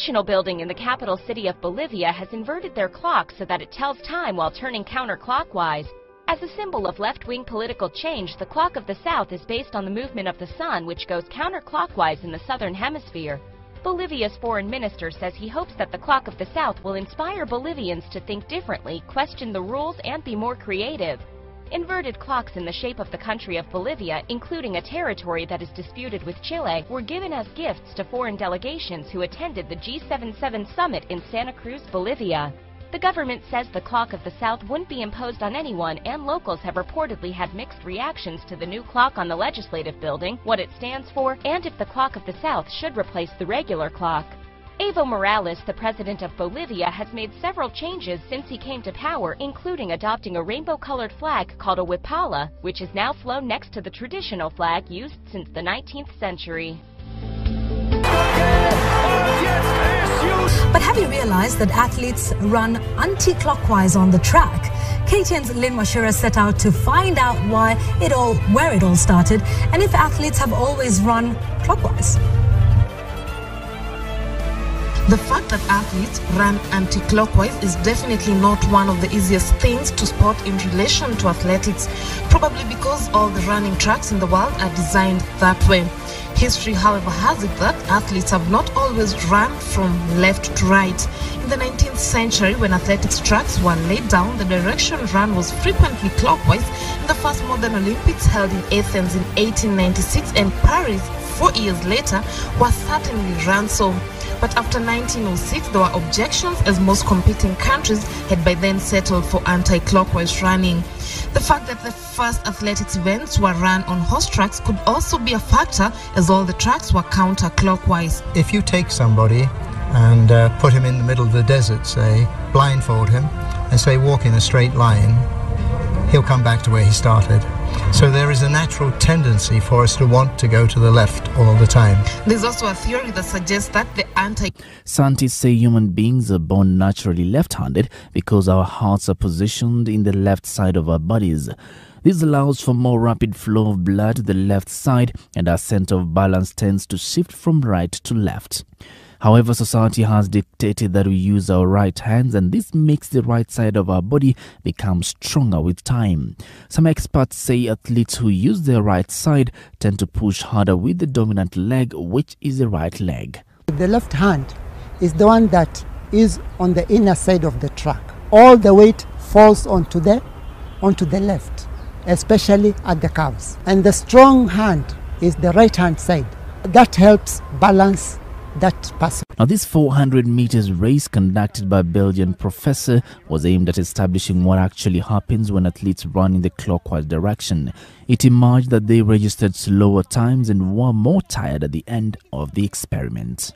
traditional building in the capital city of Bolivia has inverted their clock so that it tells time while turning counterclockwise. As a symbol of left-wing political change, the clock of the South is based on the movement of the sun, which goes counterclockwise in the southern hemisphere. Bolivia's foreign minister says he hopes that the clock of the South will inspire Bolivians to think differently, question the rules, and be more creative. Inverted clocks in the shape of the country of Bolivia, including a territory that is disputed with Chile, were given as gifts to foreign delegations who attended the G77 summit in Santa Cruz, Bolivia. The government says the clock of the South wouldn't be imposed on anyone, and locals have reportedly had mixed reactions to the new clock on the legislative building, what it stands for, and if the clock of the South should replace the regular clock. Evo Morales, the president of Bolivia, has made several changes since he came to power, including adopting a rainbow-colored flag called a huipala, which is now flown next to the traditional flag used since the 19th century. But have you realized that athletes run anti-clockwise on the track? KTN's Lynn Washira set out to find out where it all started, and if athletes have always run clockwise. The fact that athletes run anti-clockwise is definitely not one of the easiest things to spot in relation to athletics, probably because all the running tracks in the world are designed that way. History, however, has it that athletes have not always run from left to right. In the 19th century, when athletics tracks were laid down, the direction run was frequently clockwise. The first modern Olympics, held in Athens in 1896 and Paris 4 years later, were certainly run so. But after 1906, there were objections, as most competing countries had by then settled for anti-clockwise running. The fact that the first athletics events were run on horse tracks could also be a factor, as all the tracks were counterclockwise. If you take somebody and put him in the middle of the desert, say, blindfold him, and say walk in a straight line, he'll come back to where he started. So there is a natural tendency for us to want to go to the left all the time. There's also a theory that suggests that the Scientists say human beings are born naturally left-handed because our hearts are positioned in the left side of our bodies. This allows for more rapid flow of blood to the left side, and our center of balance tends to shift from right to left. However, society has dictated that we use our right hands, and this makes the right side of our body become stronger with time. Some experts say athletes who use their right side tend to push harder with the dominant leg, which is the right leg. The left hand is the one that is on the inner side of the track. All the weight falls onto the left, especially at the calves. And the strong hand is the right hand side. That helps balance that person. Now, this 400 meters race conducted by a Belgian professor was aimed at establishing what actually happens when athletes run in the clockwise direction. It emerged that they registered slower times and were more tired at the end of the experiment.